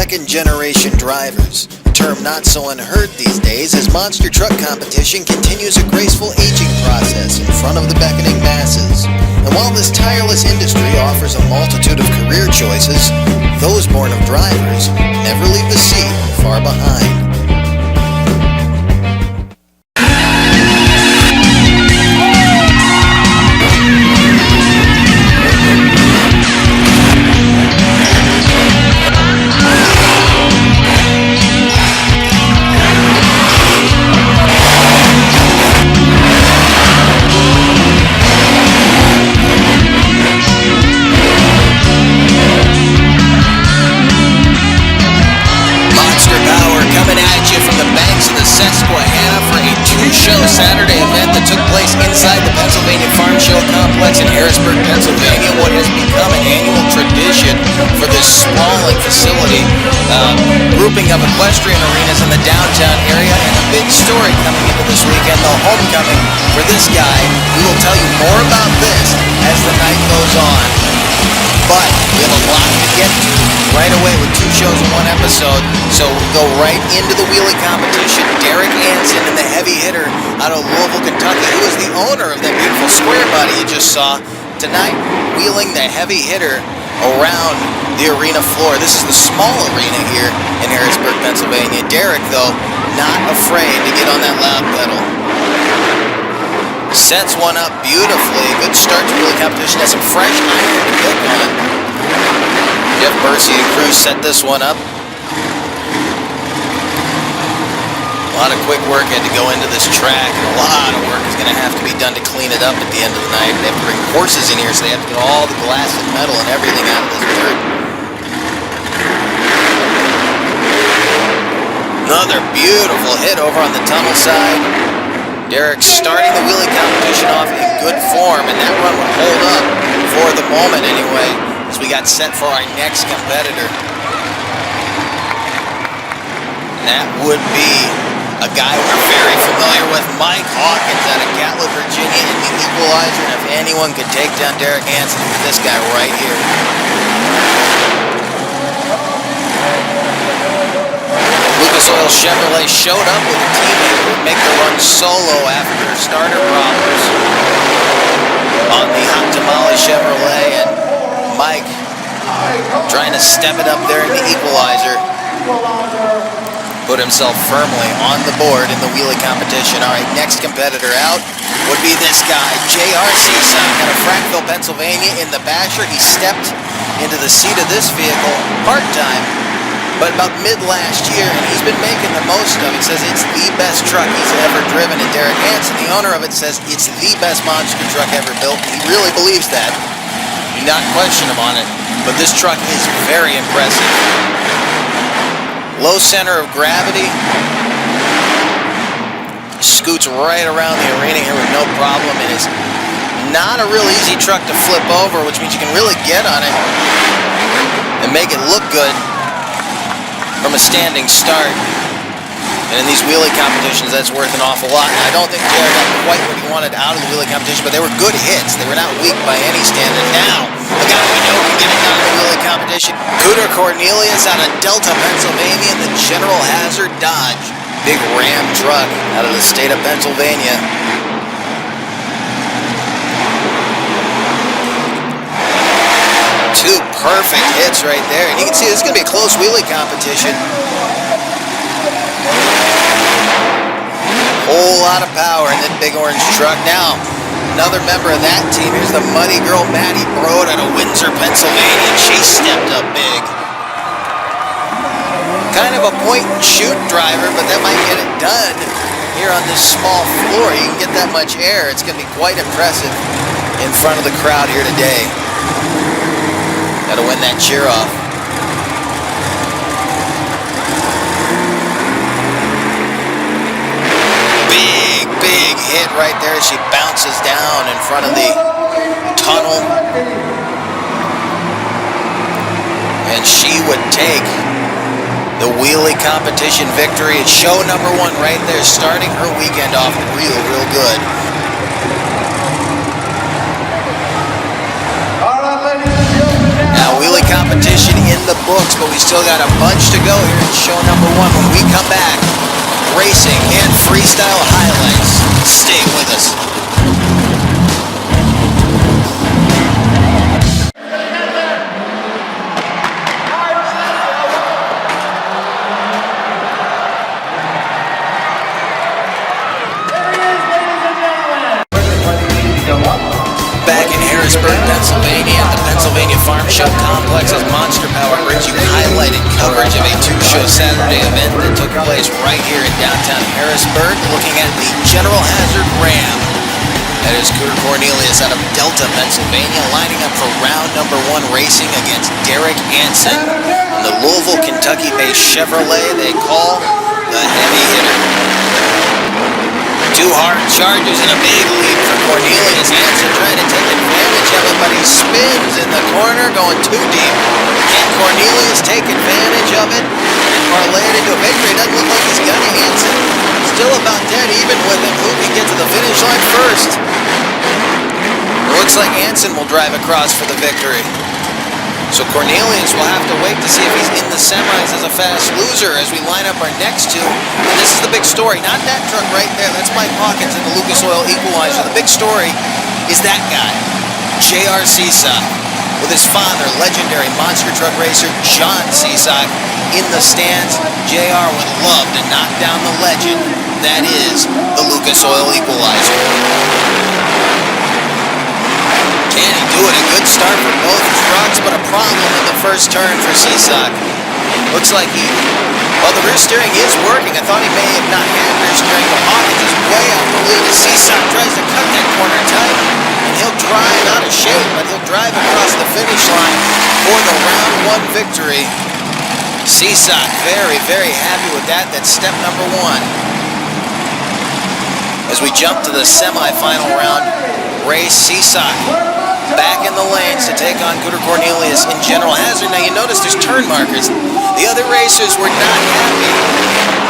second-generation drivers, a term not so unheard these days as monster truck competition continues a graceful aging process in front of the beckoning masses. And while this tireless industry offers a multitude of career choices, those born of drivers never leave the seat far behind. Saturday event that took place inside the Pennsylvania Farm Show Complex in Harrisburg, Pennsylvania, what has become an annual tradition for this sprawling facility, grouping of equestrian arenas in the downtown area, and a big story coming into this weekend, the homecoming for this guy. We will tell you more about this as the night goes on. But we have a lot to get to right away with two shows in one episode, so we'll go right into the wheelie competition. Derek Anson, and the heavy hitter out of Louisville, Kentucky, who is the owner of that beautiful square body you just saw, tonight wheeling the heavy hitter around the arena floor. This is the small arena here in Harrisburg, Pennsylvania. Derek, though, not afraid to get on that loud pedal. Sets one up beautifully. Good start to wheelie competition. Has some fresh iron to pick on. Jeff Bursey and crew set this one up. A lot of quick work had to go into this track, and a lot of work is going to have to be done to clean it up at the end of the night. They have to bring horses in here, so they have to get all the glass and metal and everything out of this dirt. Another beautiful hit over on the tunnel side. Derek starting the wheelie competition off in good form, and that run will hold up for the moment anyway, as we got set for our next competitor. And that would be a guy we're very familiar with, Mike Hawkins out of Gatlin, Virginia, in the equalizer. And if anyone could take down Derek Hansen, it's this guy right here. Lucas Oil Chevrolet showed up with a teammate who would make the run solo after starter problems on the Hot Tamale Chevrolet, and Mike trying to step it up there in the equalizer. Put himself firmly on the board in the wheelie competition. All right, next competitor out would be this guy, J.R. Seaside, out of Frankville, Pennsylvania, in the Basher. He stepped into the seat of this vehicle part-time, but about mid-last year, and he's been making the most of it. He says it's the best truck he's ever driven, and Derek Hansen, the owner of it, says it's the best monster truck ever built. He really believes that. Do not question him on it, but this truck is very impressive. Low center of gravity. Scoots right around the arena here with no problem. It is not a real easy truck to flip over, which means you can really get on it and make it look good from a standing start. And in these wheelie competitions, that's worth an awful lot. And I don't think Jared got quite what he wanted out of the wheelie competition, but they were good hits. They were not weak by any standard. Now, a guy we know can get it done in the wheelie competition, Cooter Cornelius out of Delta, Pennsylvania, in the General Hazard Dodge. Big Ram truck out of the state of Pennsylvania. Two perfect hits right there. And you can see this is going to be a close wheelie competition. Whole lot of power in that big orange truck. Now, another member of that team. Here's the muddy girl, Maddie Broad, out of Windsor, Pennsylvania. She stepped up big. Kind of a point-and-shoot driver, but that might get it done here on this small floor. You can get that much air. It's going to be quite impressive in front of the crowd here today. Got to win that cheer off. Big hit right there as she bounces down in front of the tunnel. And she would take the wheelie competition victory. It's show number 1 right there, starting her weekend off real good. Now wheelie competition in the books, but we still got a bunch to go here in show number 1. When we come back, racing and freestyle highlights. Stay with us. Back in Harrisburg, Pennsylvania, at the Pennsylvania Farm Shop Complex, as Monster Power brings you highlighted coverage of a 2-show Saturday event that took place right here in downtown Harrisburg, looking at the General Hazard Ram. That is Cooter Cornelius out of Delta, Pennsylvania, lining up for round number 1 racing against Derek Anson in the Louisville, Kentucky-based Chevrolet they call the Heavy Hitter. 2 hard charges and a big lead for Cornelius. Anson trying to take advantage of it, but he spins in the corner, going too deep. Can Cornelius take advantage of it and parlay it into a victory? It doesn't look like he's got it. Anson still about dead even with him. Who can get to the finish line first? It looks like Anson will drive across for the victory. So Cornelius will have to wait to see if he's in the semis as a fast loser as we line up our next 2. And this is the big story, not that truck right there. That's Mike Hawkins in the Lucas Oil Equalizer. The big story is that guy, J.R. Seasock, with his father, legendary monster truck racer John Seasock, in the stands. J.R. would love to knock down the legend that is the Lucas Oil Equalizer. Can he do it? A good start for both trucks, but a problem in the first turn for Seasock. Looks like the rear steering is working. I thought he may have not had rear steering, but Hawkins is way out the lead as Seasock tries to cut that corner tight. And he'll drive out of shape, but he'll drive across the finish line for the round 1 victory. Seasock very, very happy with that. That's step number 1. As we jump to the semifinal round race, Seasock back in the lanes to take on Cooter Cornelius in General Hazard. Now you notice there's turn markers. The other racers were not happy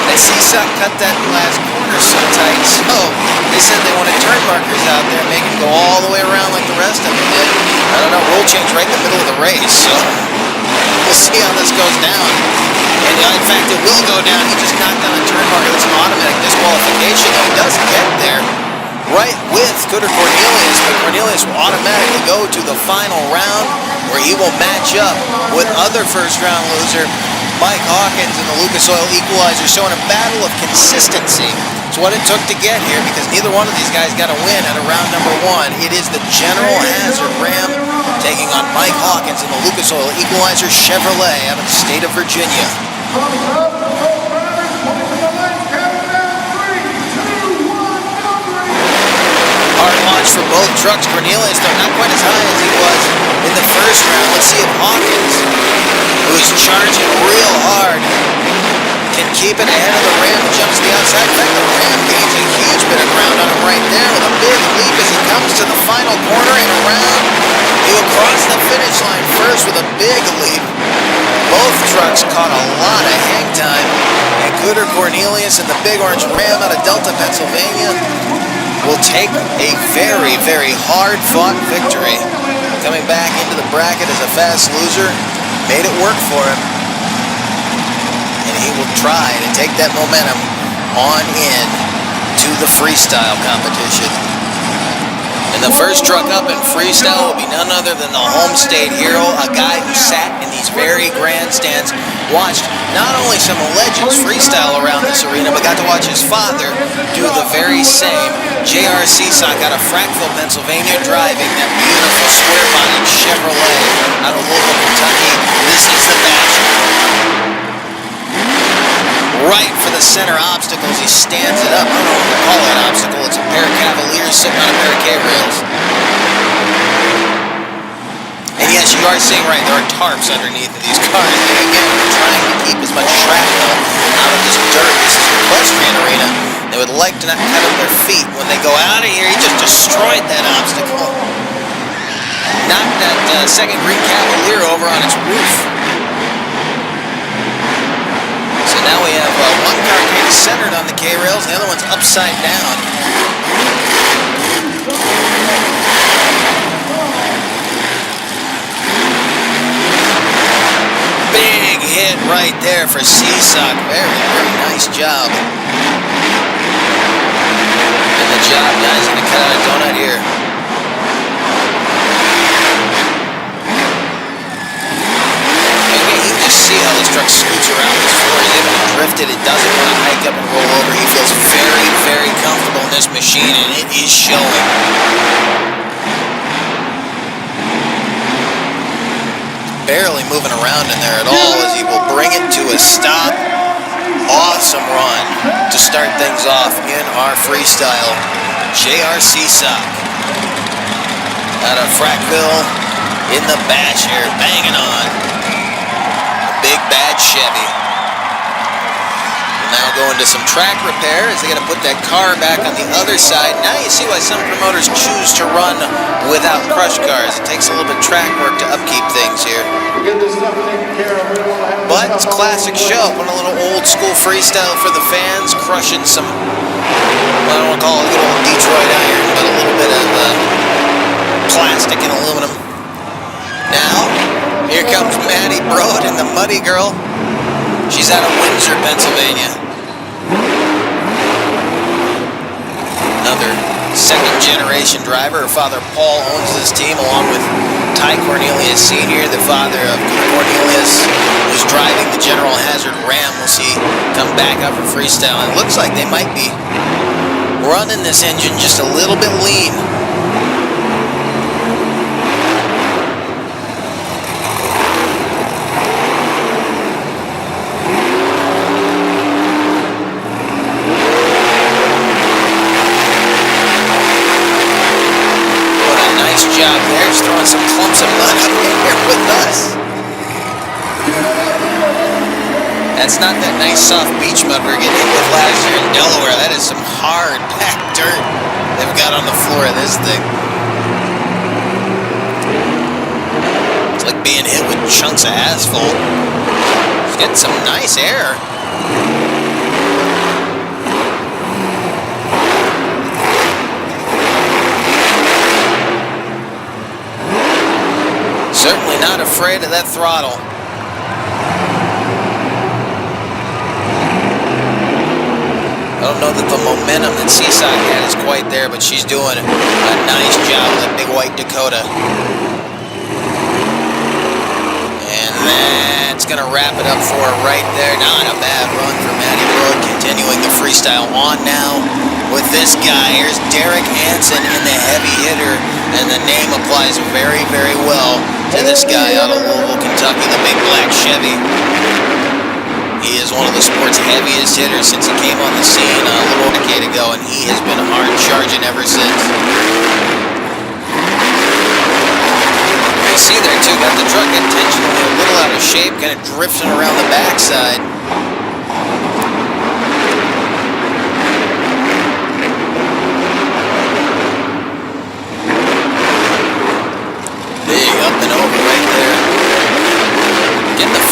that Seasock cut that last corner so tight. So they said they wanted turn markers out there, make him go all the way around like the rest of them did. I don't know, rule change right in the middle of the race. So we'll see how this goes down. And in fact, it will go down. He just knocked down a turn marker. That's an automatic disqualification. He does get there right with Cooter Cornelius, but Cornelius will automatically go to the final round where he will match up with other first-round loser Mike Hawkins in the Lucas Oil Equalizer, showing a battle of consistency. It's what it took to get here because neither one of these guys got a win at a round number 1. It is the General Hazard Ram taking on Mike Hawkins in the Lucas Oil Equalizer Chevrolet out of the state of Virginia. Hard launch for both trucks. Cornelius, though, not quite as high as he was in the first round. Let's see if Hawkins, who is charging real hard, can keep it ahead of the Ram and jumps to the outside. In fact, the Ram gains a huge bit of ground on him right there with a big leap as he comes to the final corner and around. He will cross the finish line first with a big leap. Both trucks caught a lot of hang time, and Cooter Cornelius and the big orange Ram out of Delta, Pennsylvania will take a very, very hard-fought victory. Coming back into the bracket as a fast loser, made it work for him. And he will try to take that momentum on in to the freestyle competition. And the first truck up in freestyle will be none other than the home state hero, a guy who sat in these very grandstands, watched not only some legends freestyle around this arena, but got to watch his father do the very same. J.R. Seasock out of Frankville, Pennsylvania, driving that beautiful square-bodied Chevrolet out of Louisville, Kentucky. This is the match. Right for the center obstacles, he stands it up. I don't know what to call that obstacle. It's a pair of Cavaliers sitting on a pair of K-rails. And yes, you are seeing right, there are tarps underneath of these cars. They, again, are trying to keep as much shrapnel out of this dirt. This is an equestrian arena. They would like to not cut up their feet. When they go out of here, he just destroyed that obstacle. Knocked that second green Cavalier over on its roof. So now we have one car kind of centered on the K-rails, the other one's upside down. Big hit right there for Seasock. Very, very nice job. And the job guy's going to cut out a donut here. See how this truck scoots around this floor. He's able to drift it. It doesn't want to hike up and roll over. He feels very, very comfortable in this machine, and it is showing. Barely moving around in there at all as he will bring it to a stop. Awesome run to start things off in our freestyle. J.R. Seasock out of Frackville in the bash here, banging on. Big bad Chevy. Now going to some track repair as they got to put that car back on the other side. Now you see why some promoters choose to run without crush cars. It takes a little bit of track work to upkeep things here. But it's a classic show. Putting a little old school freestyle for the fans, crushing some, I don't want to call it good old Detroit iron, but a little bit of plastic and aluminum. Now, here comes Maddie Broad and the Muddy Girl. She's out of Windsor, Pennsylvania. Another second-generation driver. Her father, Paul, owns this team, along with Ty Cornelius Sr., the father of Cornelius, who's driving the General Hazard Ram. We'll see come back up for freestyle. It looks like they might be running this engine just a little bit lean. Job there, just throwing some clumps of mud up here with us. That's not that nice soft beach mud we were getting hit with last year in Delaware. That is some hard packed dirt they've got on the floor of this thing. It's like being hit with chunks of asphalt. It's getting some nice air. Certainly not afraid of that throttle. I don't know that the momentum that Seasock had is quite there, but she's doing a nice job with that big white Dakota. And that's going to wrap it up for her right there. Not a bad run for Maddie Broad, continuing the freestyle on now with this guy. Here's Derek Hansen in the heavy hitter, and the name applies very, very well to this guy out of Louisville, Kentucky, the big black Chevy. He is one of the sport's heaviest hitters since he came on the scene a little decade ago, and he has been hard charging ever since. You see there too, got the truck intentionally a little out of shape, kind of drifting around the backside.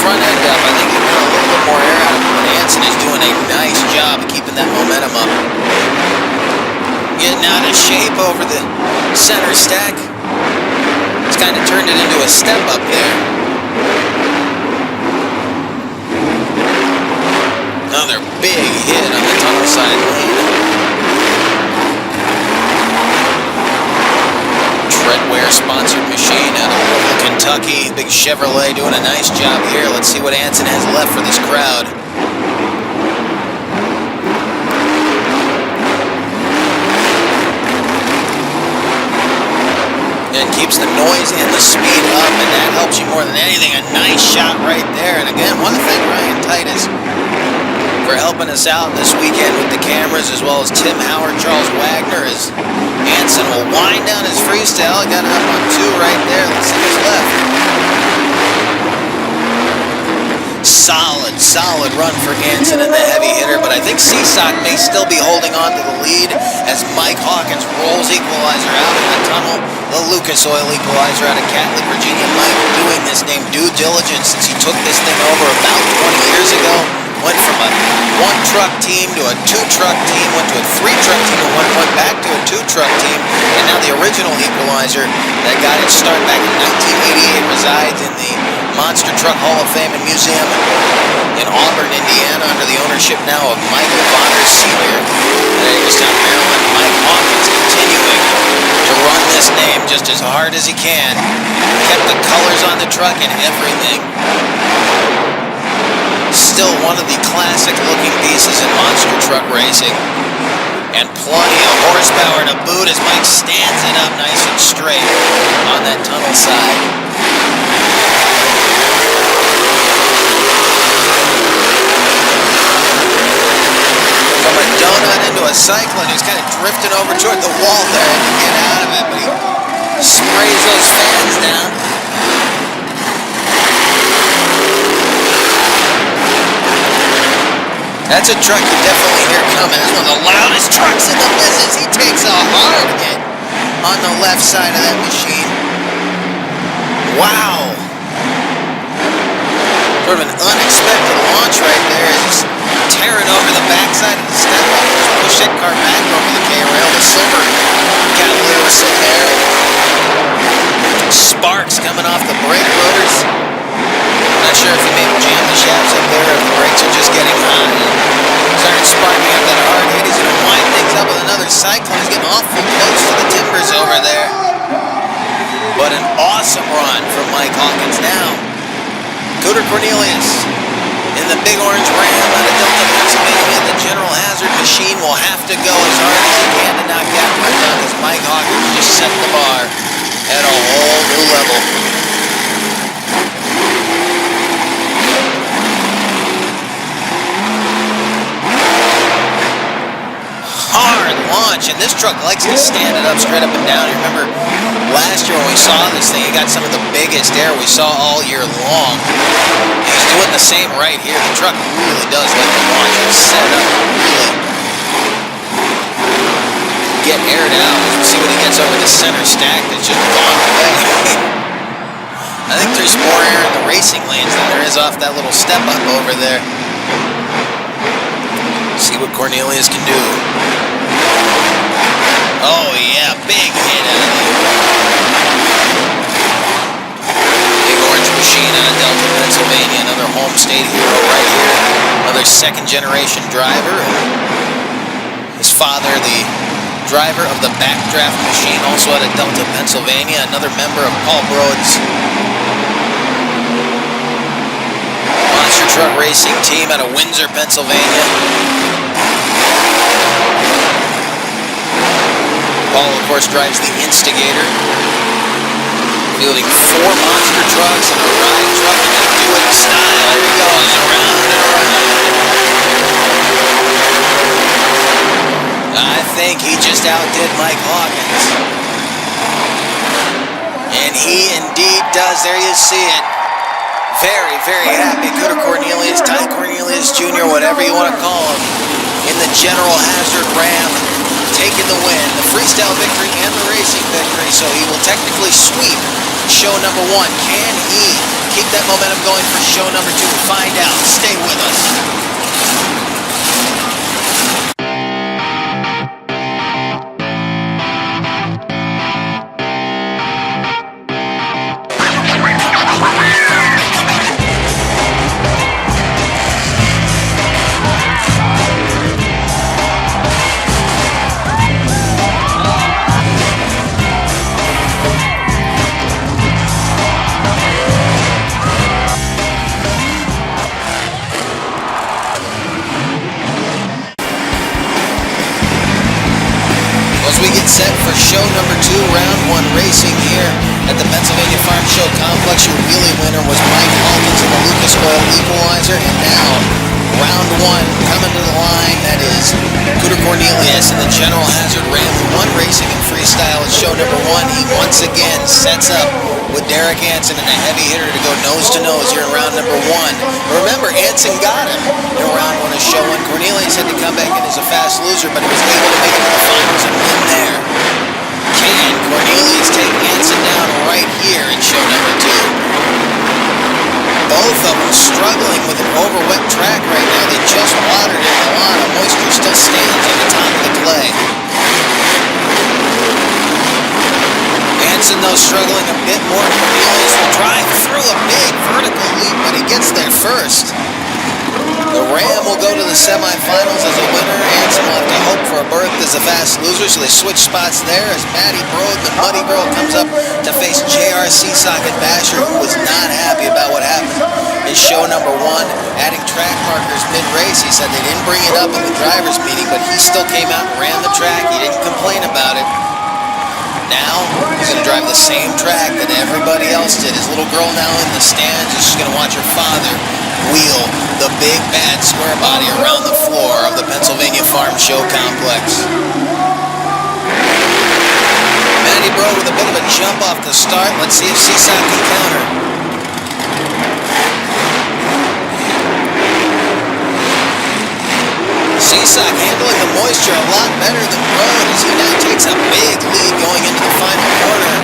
Front end up. I think he got a little bit more air out of it, but Hansen is doing a nice job of keeping that momentum up. Getting out of shape over the center stack. It's kind of turned it into a step up there. Another big hit on the tunnel side lane. Treadwear sponsored machine out of Louisville, Kentucky. Big Chevrolet doing a nice job here. Let's see what Hansen has left for this crowd. And keeps the noise and the speed up, and that helps you more than anything. A nice shot right there. And again, want to thank Ryan Titus for helping us out this weekend with the cameras, as well as Tim Howard, Charles Wagner, as Hansen will wind down his freestyle. Got it up on 2 right there. Let's see what's left. Solid run for Hansen in the heavy hitter, but I think Seasock may still be holding on to the lead as Mike Hawkins rolls equalizer out in the tunnel. The Lucas Oil equalizer out of Catholic, Virginia. Mike doing this named due diligence since he took this thing over about 20 years ago. Went from a 1-truck team to a 2-truck team, went to a 3-truck team, and went back to a 2-truck team, and now the original equalizer that got its start back in 1988 resides in the Monster Truck Hall of Fame and Museum in Auburn, Indiana, under the ownership now of Michael Bonner Sr. At Hagerstown, Maryland, Mike Hawkins continuing to run this name just as hard as he can. Kept the colors on the truck and everything. Still one of the classic looking pieces in monster truck racing. And plenty of horsepower to boot as Mike stands it up nice and straight on that tunnel side. From a donut into a cyclone, he's kind of drifting over toward the wall there to get out of it, but he sprays those fans down. That's a truck you definitely hear coming. It's one of the loudest trucks in the business. He takes a hard hit on the left side of that machine. Wow. Sort of an unexpected launch right there. He's tearing over the backside of the step up. Push that car back over the K-rail. The silver Cavalier was sitting there. Sparks coming off the brake rotors. Not sure if he maybe jammed the shafts up there or if the brakes are just getting hot. Started sparking up that hard hit. He's going to wind things up with another cyclone. He's getting awful close to the timbers over there. But an awesome run from Mike Hawkins now. Cooter Cornelius in the big orange Ram out of Delta, Pennsylvania. The General Hazard machine will have to go as hard as he can to knock that one down because Mike Hawkins just set the bar at a whole new level. Hard launch, and this truck likes to stand it up straight up and down. You remember last year when we saw this thing, it got some of the biggest air we saw all year long. He's doing the same right here. The truck really does like to launch and set up really get aired out. Let's see when he gets over the center stack that's just gone away. I think there's more air in the racing lanes than there is off that little step up over there. See what Cornelius can do. Oh yeah, big hit out of there. Big orange machine out of Delta, Pennsylvania. Another home state hero right here. Another second generation driver. His father, the driver of the backdraft machine, also out of Delta, Pennsylvania. Another member of Paul Broad's monster truck racing team out of Windsor, Pennsylvania. Paul, of course, drives the Instigator, fielding 4 monster trucks and a ride truck, and they do it in style. There he goes, around and around. I think he just outdid Mike Hawkins. And he indeed does. There you see it. Very, very happy. Cooter Cornelius, Ty Cornelius Jr., whatever you want to call him, in the General Hazard Ram, taking the win, the freestyle victory and the racing victory. So he will technically sweep show number 1. Can he keep that momentum going for show number 2? Find out. Stay with us. We get set for show number 2, round 1 racing here at the Pennsylvania Farm Show Complex. Your wheelie winner was Mike Hawkins in the Lucas Oil Equalizer, and now round 1 coming to the line. That is Cooter Cornelius in the General Hazard Ram, who won racing in freestyle at show number 1. He once again sets up with Derek Anson and a heavy hitter to go nose to nose here in round number 1. Remember, Anson got him in round 1 of show 1. Cornelius had to come back in as a fast loser, but he was able to make it to the finals and win there. Can Cornelius take Anson down right here in show number 2? Both of them struggling with an over-wet track right now. They just watered it. A lot of moisture still stands on the top of the clay. Anson, though, struggling a bit more. Cornelius will drive through a big vertical semifinals as a winner. Anson will have to hope for a berth as a fast loser, so they switch spots there as Maddie Brode, the Muddy Girl, comes up to face J.R. Seasock and Basher, who was not happy about what happened in show number 1. Adding track markers mid-race, he said they didn't bring it up in the driver's meeting, but he still came out and ran the track. He didn't complain about it. Now, he's going to drive the same track that everybody else did. His little girl now in the stands is just going to watch her father wheel the big bad square body around the floor of the Pennsylvania Farm Show Complex. Maddie Brode with a bit of a jump off the start. Let's see if Seasock can counter. Seasock handling the moisture a lot better than Brode as he now takes a big lead going into the final corner.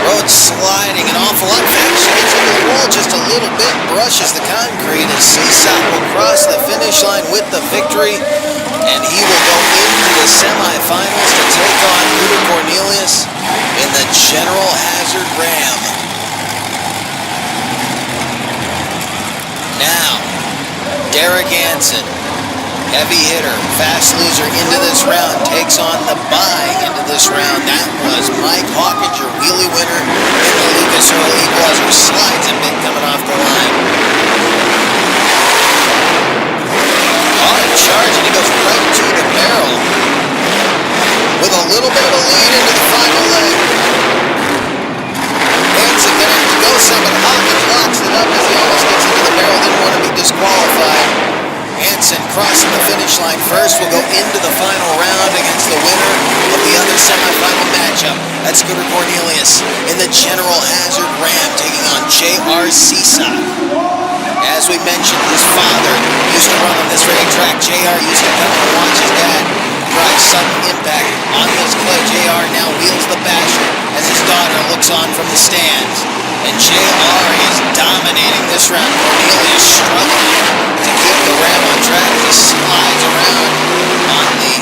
Brode sliding an awful lot. In fact, she gets over the wall just a little bit, brushes the concrete, and Seasock will cross the finish line with the victory, and he will go into the semifinals to take on Peter Cornelius in the General Hazard Ram. Now, Derek Anson, heavy hitter, fast loser into this round, takes on the bye into this round. That was Mike Hawkins, your wheelie winner in the Lucas Oil Equalizer. Slides a bit coming off the line. On charge, and he goes right to the barrel with a little bit of a lead into the final leg. Anson gonna have to go some, but Hawkins locks it up as he almost gets into the barrel. Didn't want to be disqualified. Anson crossing the finish line first will go into the final round against the winner of the other semifinal matchup. That's Scooter Cornelius in the General Hazard Ram taking on J.R. Seasock. As we mentioned, his father used to run on this racetrack. J.R. used to come and watch his dad drive sudden impact on this clay. J.R. now wheels the Basher as his daughter looks on from the stands. And J.R. is dominating this round. Cornelius struggling to keep the Ram on track as he slides around on the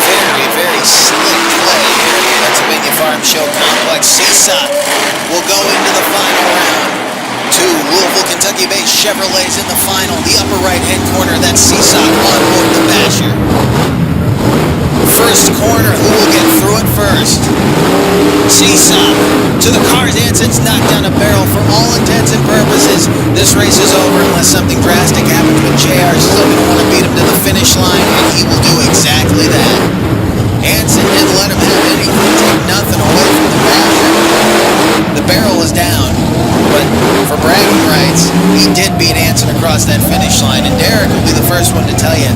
very, very slick clay here at the Pennsylvania Farm Show Complex. Seasock will go into the final round. Two Louisville, Kentucky-based Chevrolets in the final. The upper right-hand corner, that's Seasock on board the Basher. First corner, who will get through it first? Seasock to the cars. Anson's knocked down a barrel. For all intents and purposes, this race is over unless something drastic happens with JR. Still going to want to beat him to the finish line, and he will do exactly that. Anson didn't let him have anything, take nothing away from the Basher. The barrel was down, but for bragging rights, he did beat Anson across that finish line, and Derek will be the first one to tell you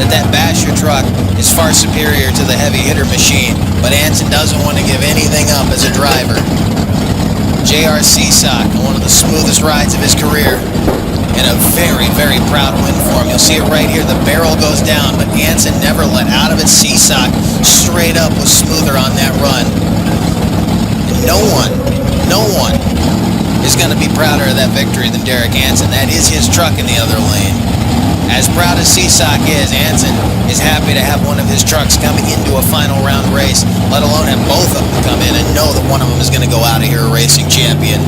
that Basher truck is far superior to the heavy hitter machine, but Anson doesn't want to give anything up as a driver. J.R. Seasock, one of the smoothest rides of his career, and a very, very proud win for him. You'll see it right here. The barrel goes down, but Anson never let out of it. Seasock straight up was smoother on that run. And no one is going to be prouder of that victory than Derek Anson. That is his truck in the other lane. As proud as Seasock is, Anson is happy to have one of his trucks coming into a final round race, let alone have both of them come in and know that one of them is going to go out of here a racing champion.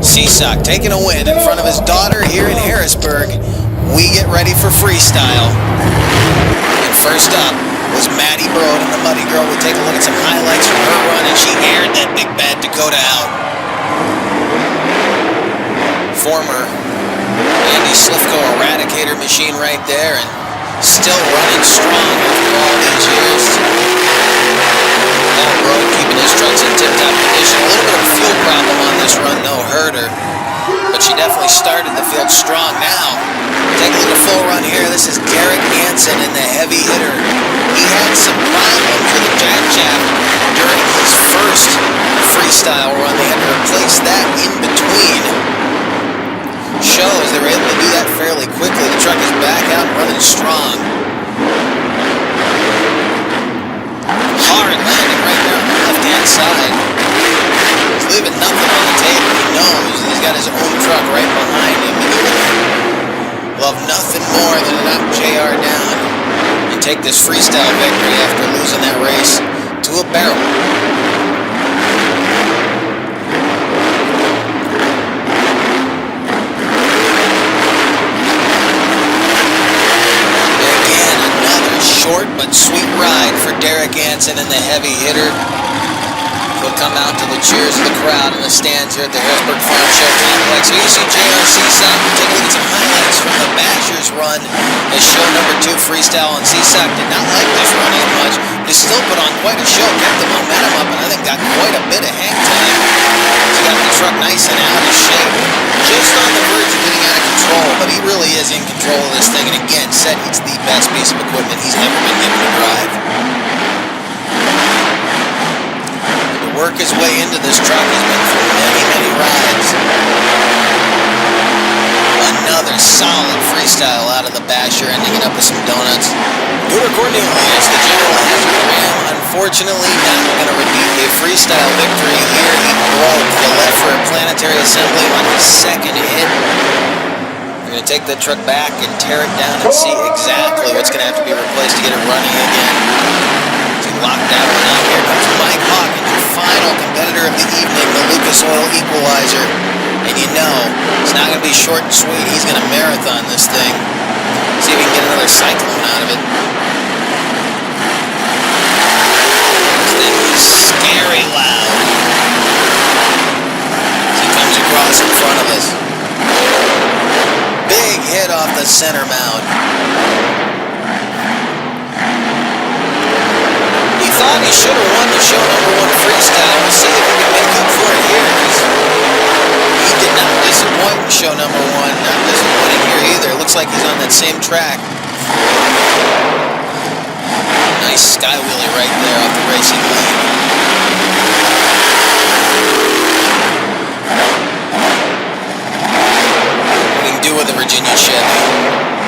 Seasock taking a win in front of his daughter here in Harrisburg. We get ready for freestyle. And first up was Maddie Brode, and the Muddy Girl. We take a look at some highlights from her run, and she aired that big bad Dakota out. Former Andy Slifko Eradicator machine right there, and still running strong after all these years. Now Brode keeping his trucks in tip-top condition. A little bit of a fuel problem on this run, though, hurt her. But she definitely started the field strong. Now, take a look at full run here. This is Derek Anson in the heavy hitter. He had some problems with a jack shaft during his first freestyle run. They had to replace that in between shows. They were able to do that fairly quickly. The truck is back out and running strong. Hard landing right there on the left-hand side. He's leaving nothing on the table. He knows that he's got his own truck right behind him, and he would love nothing more than to knock JR down and take this freestyle victory after losing that race to a barrel. Derek Anson and the heavy hitter will come out to the cheers of the crowd in the stands here at the Harrisburg Farm Show Complex. Here you see JR Seasock. We'll take a look at some highlights from the Bashers run as show number 2 freestyle, and Seasock did not like this run as much. He still put on quite a show, kept the momentum up, and I think got quite a bit of hang time. He got the truck nice and out of shape. Just on the verge of getting out of control, but he really is in control of this thing, and again, said it's the best piece of equipment he's ever been given to drive. Work his way into this truck. He's been through many, many rides. Another solid freestyle out of the Basher, ending it up with some donuts. Goober Cornelius, the General Hazard Ram, unfortunately not going to repeat a freestyle victory here. He broke the left for a planetary assembly on his second hit. We're going to take the truck back and tear it down and see exactly what's going to have to be replaced to get it running again. Locked that one out. Here comes Mike Hawkins, your final competitor of the evening, the Lucas Oil Equalizer. And you know, it's not going to be short and sweet. He's going to marathon this thing. See if we can get another cyclone out of it. This thing is scary loud as he comes across in front of us. Big hit off the center mound. Thought he should have won the show number 1 freestyle. We'll see if he can make up for it here. He did not disappoint in show number 1. Not disappointing here either. Looks like he's on that same track. Nice sky wheelie right there off the racing lane. What he can do with a Virginia Chevy.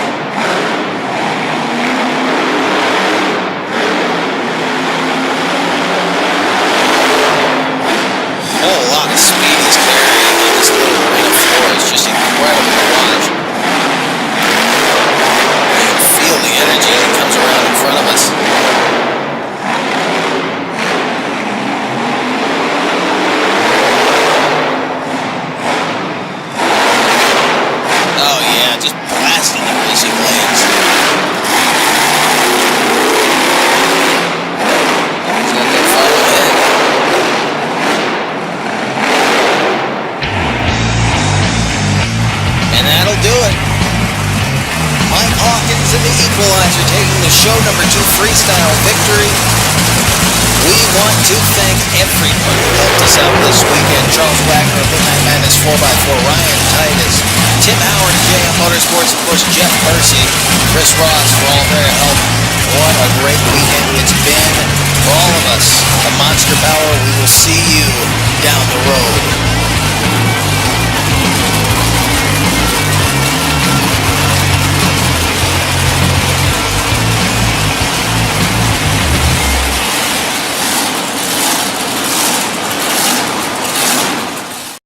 And the Equalizer taking the show number 2 freestyle victory. We want to thank everyone who helped us out this weekend. Charles Wagner of Midnight Madness 4x4, Ryan Titus, Tim Howard of JM Motorsports, of course Jeff Mercy, Chris Ross for all their help. What a great weekend it's been for all of us. A Monster Power. We will see you down the road.